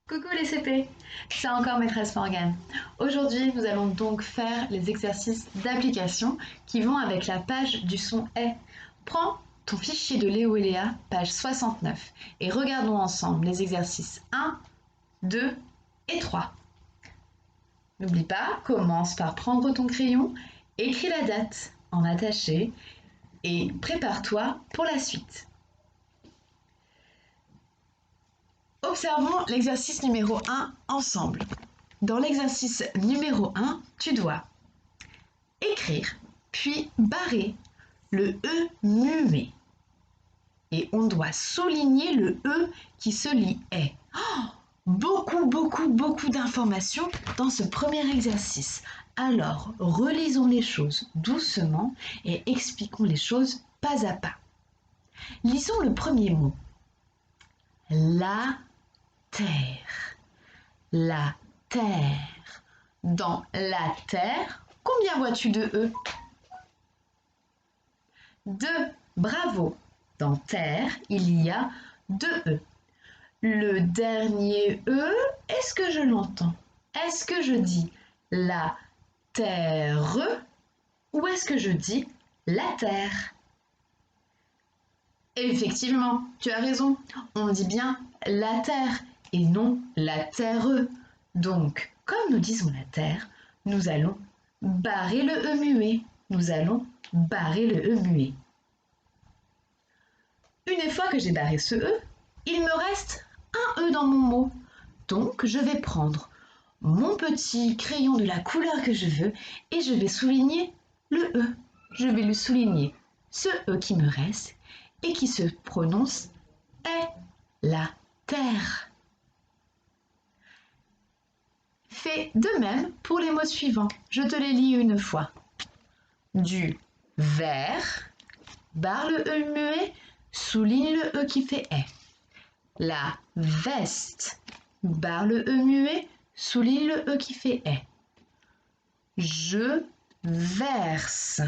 Coucou les CP, c'est encore maîtresse Morgane. Aujourd'hui, nous allons donc faire les exercices d'application qui vont avec la page du son est. Prends ton fichier de Léo et Léa, page 69, et regardons ensemble les exercices 1, 2 et 3. N'oublie pas, commence par prendre ton crayon, écris la date en attaché et prépare-toi pour la suite. Observons l'exercice numéro 1 ensemble. Dans l'exercice numéro 1, tu dois écrire, puis barrer le E muet. Et on doit souligner le E qui se lit est. Oh, beaucoup d'informations dans ce premier exercice. Alors, relisons les choses doucement et expliquons les choses pas à pas. Lisons le premier mot. La terre. La terre. Dans la terre, combien vois-tu de E? 2. Bravo. Dans terre, il y a 2 E. Le dernier E, est-ce que je l'entends? Est-ce que je dis la terre ou est-ce que je dis la terre? Effectivement, tu as raison. On dit bien la terre et non la terre. Donc, comme nous disons la terre, nous allons barrer le E muet. Nous allons barrer le E muet. Une fois que j'ai barré ce E, il me reste un E dans mon mot. Donc, je vais prendre mon petit crayon de la couleur que je veux et je vais souligner le E. Je vais lui souligner ce E qui me reste et qui se prononce est la terre. Fais de même pour les mots suivants. Je te les lis une fois. Du vert, barre le E muet, souligne le E qui fait est. La veste, barre le E muet, souligne le E qui fait est. Je verse.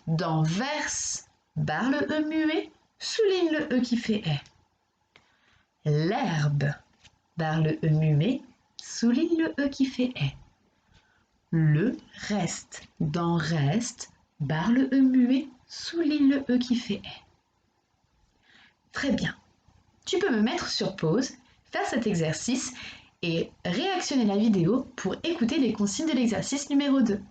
Dans verse, barre le E muet, souligne le E qui fait est. L'herbe, barre le E muet, souligne le E qui fait est. Le reste, dans reste, barre le E muet, souligne le E qui fait est. Très bien. Tu peux me mettre sur pause, faire cet exercice et réactionner la vidéo pour écouter les consignes de l'exercice numéro 2.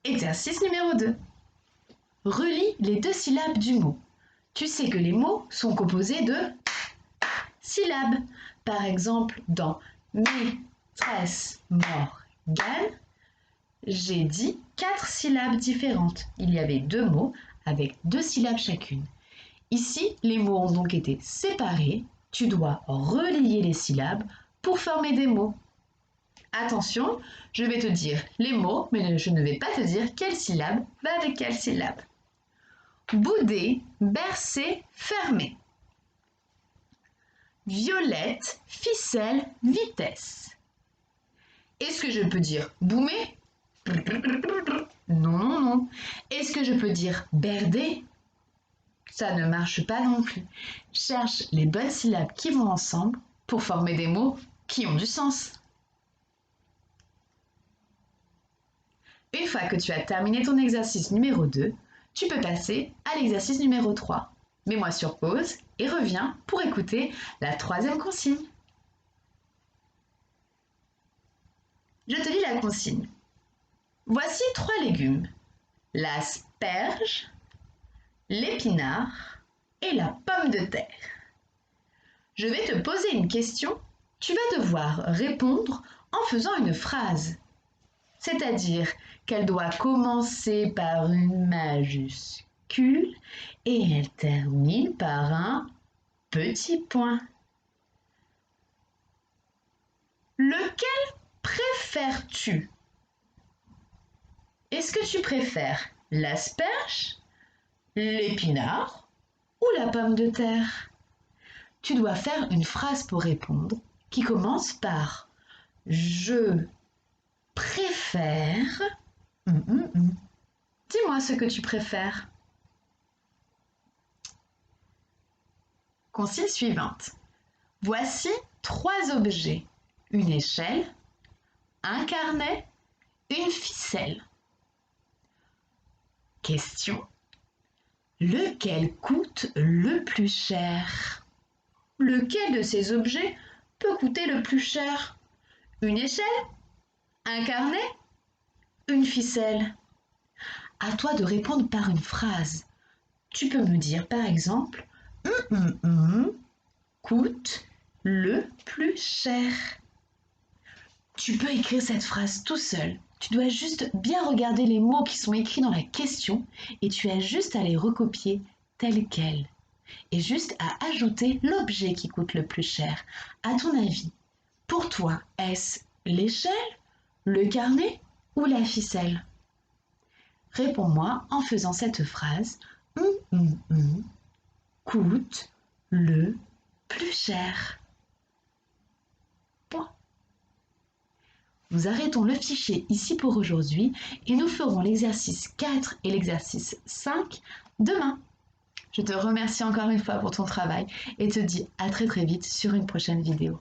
Exercice numéro 2. Relis les 2 syllabes du mot. Tu sais que les mots sont composés de syllabes. Par exemple, dans maîtresse Morgane, j'ai dit 4 syllabes différentes. Il y avait 2 mots avec 2 syllabes chacune. Ici, les mots ont donc été séparés. Tu dois relier les syllabes pour former des mots. Attention, je vais te dire les mots, mais je ne vais pas te dire quelle syllabe va avec quelle syllabe. Bouder, bercer, fermer. Violette, ficelle, vitesse. Est-ce que je peux dire boumer? Non. Est-ce que je peux dire berder? Ça ne marche pas non plus. Cherche les bonnes syllabes qui vont ensemble pour former des mots qui ont du sens. Une fois que tu as terminé ton exercice numéro 2, tu peux passer à l'exercice numéro 3. Mets-moi sur pause et reviens pour écouter la 3e consigne. Je te lis la consigne. Voici 3 légumes. L'asperge, l'épinard et la pomme de terre. Je vais te poser une question. Tu vas devoir répondre en faisant une phrase. C'est-à-dire qu'elle doit commencer par une majuscule et elle termine par un petit point. Lequel préfères-tu? Est-ce que tu préfères l'asperge, l'épinard ou la pomme de terre? Tu dois faire une phrase pour répondre qui commence par je préfère. Dis-moi ce que tu préfères. Consigne suivante. Voici 3 objets. Une échelle, un carnet, une ficelle. Question. Lequel coûte le plus cher? Lequel de ces objets peut coûter le plus cher? Une échelle? Un carnet? Une ficelle? À toi de répondre par une phrase. Tu peux me dire par exemple coûte le plus cher. Tu peux écrire cette phrase tout seul. Tu dois juste bien regarder les mots qui sont écrits dans la question et tu as juste à les recopier tels quels. Et juste à ajouter l'objet qui coûte le plus cher. À ton avis, pour toi, est-ce l'échelle, le carnet ou la ficelle? Réponds-moi en faisant cette phrase coûte le plus cher. Point. Nous arrêtons le fichier ici pour aujourd'hui et nous ferons l'exercice 4 et l'exercice 5 demain. Je te remercie encore une fois pour ton travail et te dis à très vite sur une prochaine vidéo.